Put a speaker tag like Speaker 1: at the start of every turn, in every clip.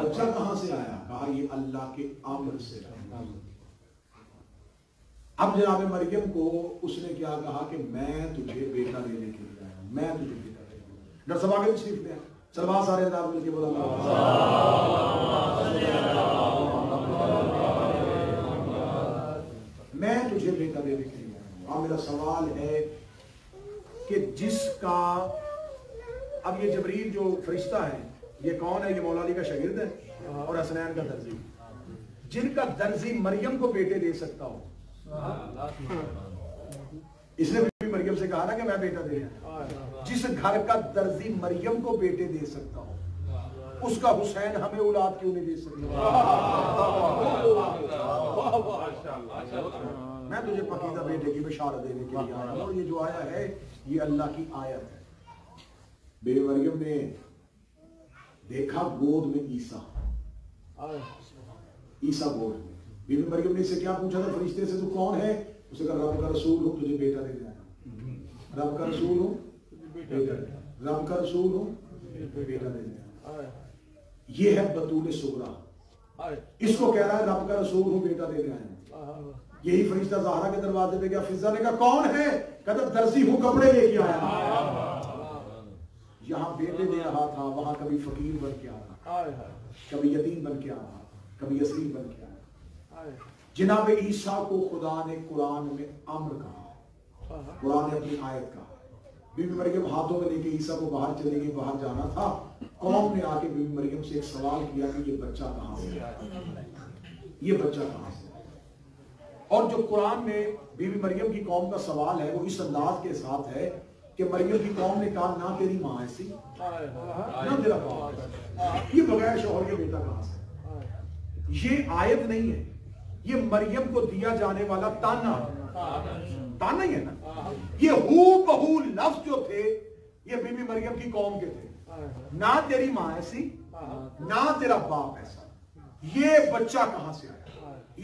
Speaker 1: بچہ کہاں سے آیا؟ کہا یہ اللہ کے امر سے آیا۔ اب جناب مریم کو اس نے کیا کہا کہ میں تجھے بیٹا دینے کے لیے آیا ہوں، میں تجھے بیٹا دینے کے لیے۔ ڈاکٹر صاحب آگے تشریف لے آئے، سلوات سارے انداز مل کے بولا میں تجھے بیٹا دینے کے لیے آیا ہوں۔ اب میرا سوال ہے کہ جس کا، اب یہ جبریل جو فرشتہ ہے یہ کون ہے؟ یہ مولا علی کا شاگرد ہے اور حسنین کا درزی، جن کا درزی مریم کو بیٹے دے سکتا ہو۔ اس نے بھی مریم سے کہا نا کہ میں بیٹا دے رہا، جس گھر کا درزی مریم کو بیٹے دے سکتا ہو اس کا حسین ہمیں اولاد کیوں نہیں دے سکتا؟ میں تجھے پکیزہ بیٹے کی بشارت دینے کے لیے آیا ہوں، اور یہ جو آیا ہے یہ اللہ کی آیت ہے۔ بی بی مریم نے دیکھا گود میں عیسیٰ گود میں۔ بی بی مریم نے اسے کیا پوچھا تھا فرشتے سے؟ تو کون ہے؟ اسے کہا رب کا رسول ہوں، تجھے بیٹا دینے آیا ہوں۔ رب کا رسول ہوں، رب کا رسول ہوں، بیٹا دینے آیا۔ یہ ہے بطول صغریٰ، اس کو کہہ رہا ہے رب کا رسول ہوں، بیٹا دینے آیا ہوں۔ یہی فرشتہ زہرا کے دروازے پہ گیا، فضا نے کہا کون ہے؟ کہتا درزی ہوں، کپڑے لے کے آیا۔ یہاں بیٹے دے رہا تھا، وہاں کبھی فقیر بن کے آ رہا، کبھی یتیم بن کے آ رہا، کبھی اسیر بن کے آ رہا۔ جناب عیسیٰ کو خدا نے قرآن میں امر کہا، قرآن نے اپنی آیت کہا۔ بی بی مریم ہاتھوں میں لے کے عیسیٰ کو باہر چلے گئی، باہر جانا تھا، قوم نے آ کے بی بی مریم سے ایک سوال کیا کہ یہ بچہ کہاں سے آیا، یہ بچہ کہاں سے آیا؟ اور جو قرآن میں بی بی مریم کی قوم کا سوال ہے وہ اس انداز کے ساتھ ہے کہ مریم کی قوم نے کہا نہ تیری ماں ایسی نہ تیرا باپ، یہ بغیر شوہر کے بیٹا کہاں سے؟ یہ آیت نہیں ہے، یہ مریم کو دیا جانے والا تانا ہی ہے نا۔ یہ ہو بہو لفظ جو تھے یہ بی بی مریم کی قوم کے تھے، نہ تیری ماں ایسی نہ تیرا باپ ایسا، یہ بچہ کہاں سے آیا؟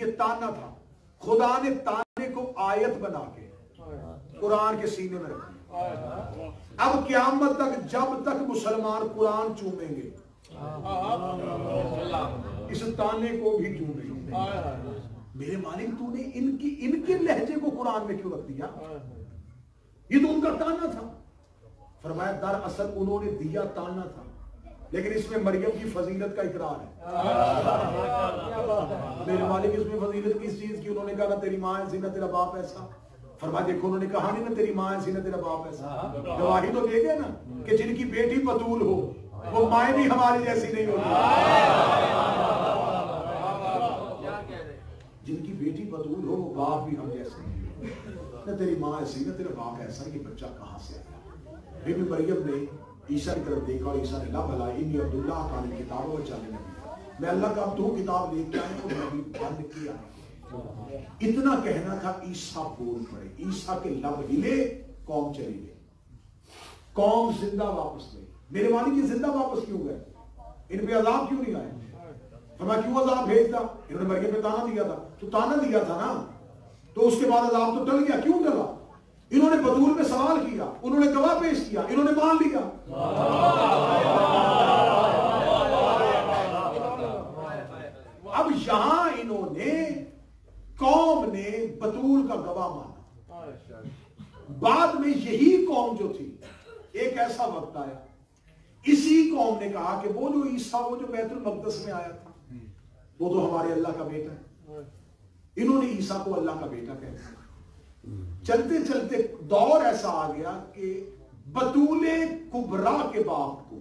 Speaker 1: یہ تانا تھا، خدا نے تانے کو آیت بنا کے قرآن کے سینے میں رکھا۔ اب قیامت تک جب تک مسلمان قرآن چومیں گے اس تانے کو بھی چومیں گے۔ میرے مالک تو نے ان کے لہجے کو قرآن میں کیوں رکھ دیا؟ یہ تو ان کا تانا تھا۔ فرمایا دراصل انہوں نے دیا تانا تھا، لیکن اس میں مریم کی فضیلت کا اقرار ہے۔ میرے مالک اس میں فضیلت کس چیز کی؟ انہوں نے کہا نہ تیری ماں ایسی نہ تیرا باپ ایسا۔ فرمایا دیکھو انہوں نے کہا نہیں نہ تیری ماں ایسی نہ تیرا باپ ایسا، گواہی تو دے گئے نا کہ جن کی بیٹی بطول ہو وہ مائیں بھی ہماری جیسی نہیں ہوتی، جن کی بیٹی بطول ہو وہ باپ بھی ہم جیسے نہیں، نہ تیری ماں ایسی نہ تیرا باپ ایسا، یہ بچہ کہاں سے آیا؟ بی بی مریم نے عیسیٰ کی طرف دیکھا اور عیسیٰ نے لا بھلا انی عبداللہ کان کتاب و چانے نبی، میں اللہ کا عبد ہوں، کتاب لے کے آئے اور نبی بن کے آئے۔ اتنا کہنا تھا، عیسیٰ بول پڑے، عیسیٰ کے لب ہلے، قوم چلی گئی، قوم زندہ واپس گئی۔ میرے والد یہ زندہ واپس کیوں گئے؟ ان پہ عذاب کیوں نہیں آئے؟ فرمایا کیوں عذاب بھیجتا؟ انہوں نے مریم پہ تانا دیا تھا، تو تانا دیا تھا نا، تو اس کے بعد عذاب تو ٹل گیا، کیوں ٹلا؟ انہوں نے بطول میں سوال کیا، انہوں نے گواہ پیش کیا، انہوں نے مان لیا۔ اب یہاں انہوں نے، قوم نے بطول کا گواہ مانا۔ بعد میں یہی قوم جو تھی ایک ایسا وقت آیا، اسی قوم نے کہا کہ وہ جو عیسیٰ وہ جو بیت المقدس میں آیا تھا وہ تو ہمارے اللہ کا بیٹا ہے۔ انہوں نے عیسیٰ کو اللہ کا بیٹا کہا۔ چلتے چلتے دور ایسا آ گیا کہ بطول کبریٰ کے باپ کو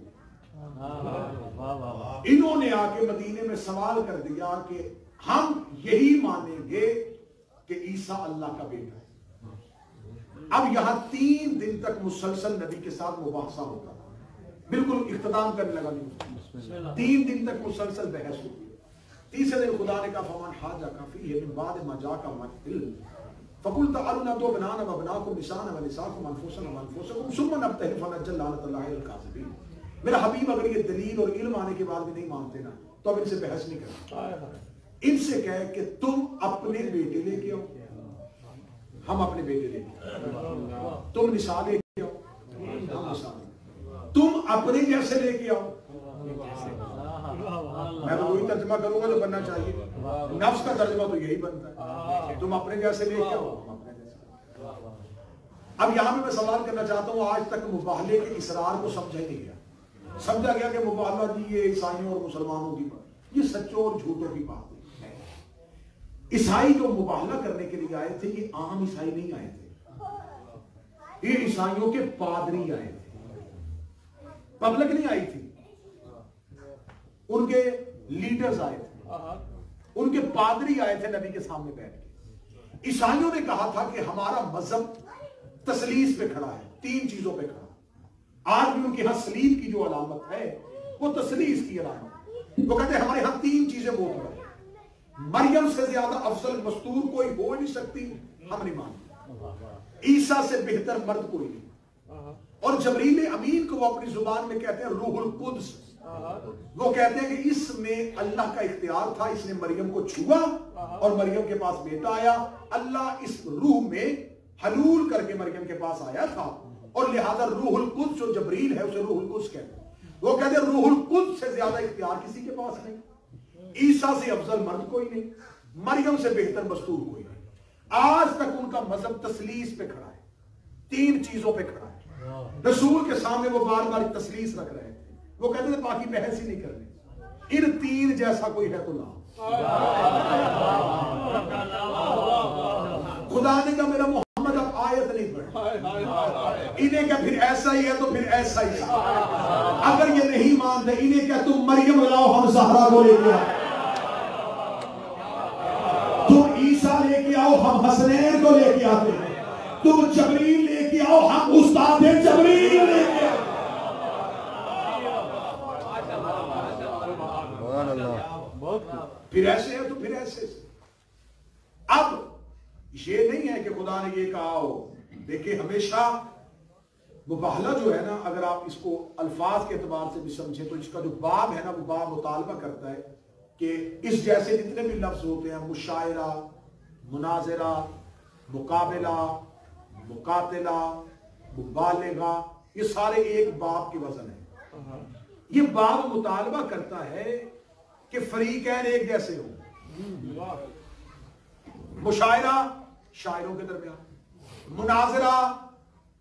Speaker 1: انہوں نے آ کے مدینے میں سوال کر دیا کہ ہم یہی مانیں گے کہ عیسیٰ اللہ کا بیٹا ہے۔ اب یہاں 3 دن تک مسلسل نبی کے ساتھ مباحثہ ہوتا تھا، بالکل اختتام کرنے لگا نہیں، 3 دن تک مسلسل بحث ہوتی ہے۔ تیسرے دن خدا نے کہا فمن حاجک فیہ من بعد ما جاءک من العلم فقل تعالوا ندعو ابناءنا وابناءکم ونساءنا ونساءکم وانفسنا وانفسکم ثم نبتہل فنجعل لعنۃ اللہ علی الکاذبین۔ میرا حبیب اگر یہ دلیل اور علم آنے کے بعد بھی نہیں مانتے نا تو اب ان سے بحث نہیں کرنا، ان سے کہے کہ تم اپنے بیٹے لے کے آؤ، ہم اپنے بیٹے لے کے آؤ، تم نساء لے کے آؤ، ہم نساء لے کے آؤ، تم اپنے جیسے لے کے آؤ. میں تو وہی ترجمہ کروں گا جو بننا چاہیے. نفس کا ترجمہ تو یہی بنتا ہے, تم اپنے جیسے لے کے آؤ, ہم اپنے جیسے. اب یہاں پہ میں سوال کرنا چاہتا ہوں, آج تک مباہلے کے اسرار کو سمجھا ہی نہیں گیا. سمجھا گیا کہ مباہلہ جی یہ عیسائیوں اور مسلمانوں کی بات, یہ سچوں اور جھوٹوں کی بات ہے. عیسائی جو مباہلہ کرنے کے لیے آئے تھے, یہ عام عیسائی نہیں آئے تھے, یہ عیسائیوں کے پادری آئے تھے, پبلک نہیں آئی تھی. ان کے لیڈرز آئے تھے, ان کے پادری آئے تھے نبی کے سامنے بیٹھ کے. عیسائیوں نے کہا تھا کہ ہمارا مذہب تسلیس پہ کھڑا ہے, 3 چیزوں پہ کھڑا. آج بھی ان کے ہاں سلیب کی جو علامت ہے وہ تسلیس کی علامت ہے. وہ کہتے ہیں ہمارے ہاں 3 چیزیں معتبر ہیں, مریم سے زیادہ افضل مستور کوئی ہو نہیں سکتی, ہم نہیں مانتے. عیسیٰ سے بہتر مرد کوئی نہیں. اور جبریل امین کو وہ اپنی زبان میں کہتے ہیں روح القدس. وہ کہتے ہیں کہ اس میں اللہ کا اختیار تھا, اس نے مریم کو چھوا اور مریم کے پاس بیٹا آیا. اللہ اس روح میں حلول کر کے مریم کے پاس آیا تھا, اور لہذا روح القدس جو جبریل ہے اسے روح القدس کہتے ہیں. وہ کہتے ہیں روح القدس سے زیادہ اختیار کسی کے پاس نہیں, عیسیٰ سے افضل مرد کوئی نہیں, مریم سے بہتر مستور کوئی نہیں. آج تک ان کا مذہب تسلیس پہ کھڑا ہے, 3 چیزوں پہ کھڑا ہے. رسول کے سامنے وہ بار بار تسلیس رکھ رہے تھے. وہ کہتے تھے باقی بحث ہی نہیں کرنی, ان 3 جیسا کوئی ہے تو لا. خدا نے کہا میرا محمد اب آیت نہیں پڑھ, انہیں کہا پھر ایسا ہی ہے تو پھر ایسا ہی ہے. اگر یہ نہیں مانتے انہیں کہا تم مریم لاؤ ہم زہرا کو لے کے آؤ, تم عیسیٰ لے کے آؤ ہم حسنین کو لے کے آتے ہیں, تم جبریل لے کے آؤ ہم استاد جبریل لے کے آؤ. پھر ایسے ہے تو پھر ایسے. اب یہ نہیں ہے کہ خدا نے یہ کہا ہو. دیکھیں ہمیشہ مباہلہ جو ہے نا, اگر آپ اس کو الفاظ کے اعتبار سے بھی سمجھیں تو اس کا جو باب ہے نا وہ باب مطالبہ کرتا ہے کہ اس جیسے جتنے بھی لفظ ہوتے ہیں, مشاعرہ, مناظرہ, مقابلہ, مقاتلہ, مبالغہ, یہ سارے ایک باب کی وزن ہے. یہ باب مطالبہ کرتا ہے کہ فریقین ایک جیسے ہوں. مشاعرہ شاعروں کے درمیان, مناظرہ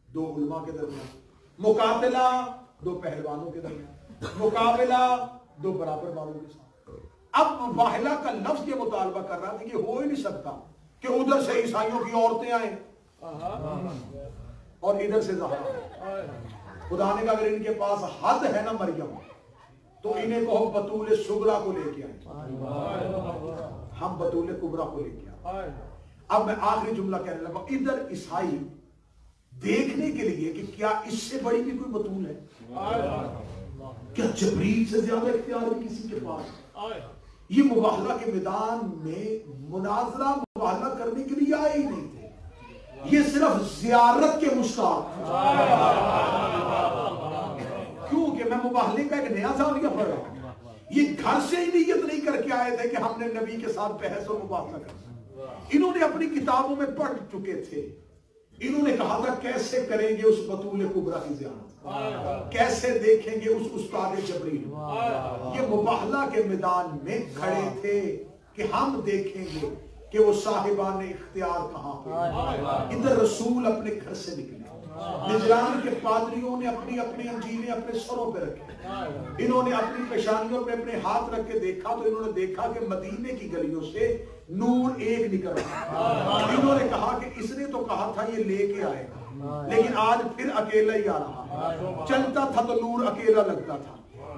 Speaker 1: 2 علماء کے درمیان, مقاتلہ 2 پہلوانوں کے درمیان, مقابلہ 2 برابر والوں کے ساتھ. اب مباہلہ کا لفظ یہ مطالبہ کر رہا تھا کہ ہو ہی نہیں سکتا کہ ادھر سے عیسائیوں کی عورتیں آئیں اور ادھر سے زہرا. خدا نے کہا اگر ان کے پاس حد ہے نا مریم تو انہیں کہو بطول صغرا کو لے کے آئیں, ہم بطول کبرا کو لے کے آئیں. اب میں آخری جملہ کہنے لگا, ادھر عیسائی دیکھنے کے لیے کہ کیا اس سے بڑی بھی کوئی بطول ہے, کیا جبریل سے زیادہ اختیار ہے کسی کے پاس. یہ مباہلہ کے میدان میں مناظرہ مباہلہ کرنے کے لیے آئے ہی نہیں تھے, یہ صرف زیارت کے مشتاق تھے. کیونکہ میں مباہلے کا ایک نیا زاویہ پڑھ رہا ہوں. یہ گھر سے ہی نیت نہیں کر کے آئے تھے کہ ہم نے نبی کے ساتھ بحث و مباحثہ کرنا. انہوں نے اپنی کتابوں میں پڑھ چکے تھے, انہوں نے کہا تھا کیسے کریں گے اس بطول کبرا کی زیارت, کیسے دیکھیں گے اس استاد جبریل. یہ مباہلہ کے میدان میں کھڑے تھے کہ ہم دیکھیں گے کہ وہ صاحبان اختیار کہاں پہ. ادھر رسول اپنے گھر سے نکلے, نجران کے پادریوں نے اپنی اپنی انجیلیں اپنے سروں پہ رکھے, انہوں نے اپنی پیشانیوں پہ اپنے ہاتھ رکھ کے دیکھا تو انہوں نے دیکھا کہ مدینے کی گلیوں سے نور ایک نکل رہا. انہوں نے کہا کہ اس نے تو کہا تھا یہ لے کے آئے گا, لیکن آج پھر اکیلا ہی آ رہا. چلتا تھا تو نور اکیلا لگتا تھا.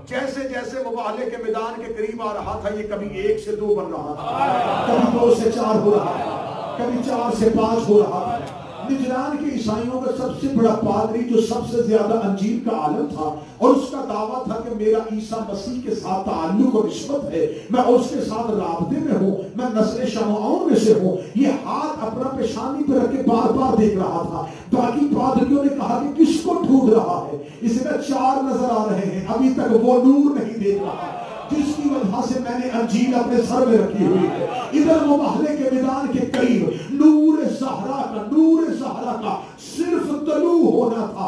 Speaker 1: جیسے جیسے مباہلے کے میدان کے قریب آ رہا تھا یہ کبھی 1 سے 2 بن رہا تھا, کبھی 2 سے 4 ہو رہا تھا, کبھی 4 سے 5 ہو رہا تھا. نجران کے عیسائیوں کا سب سے بڑا پادری جو سب سے زیادہ انجیل کا عالم تھا اور اس کا دعویٰ تھا کہ میرا عیسیٰ مسیح کے ساتھ تعلق و نسبت ہے, میں اس کے ساتھ رابطے میں ہوں, میں نسل شمعون میں سے ہوں. یہ ہاتھ اپنا پیشانی پہ رکھ کے بار بار دیکھ رہا تھا. باقی پادریوں نے کہا کہ کس کو ڈھونڈ رہا ہے, اس میں 4 نظر آ رہے ہیں, ابھی تک وہ نور نہیں دیکھ رہا جس کی وجہ سے میں نے انجیل اپنے سر میں رکھی ہوئی ہے. ادھر مباہلے کے میدان کے قریب نور زہرا کا صرف طلوع ہونا تھا.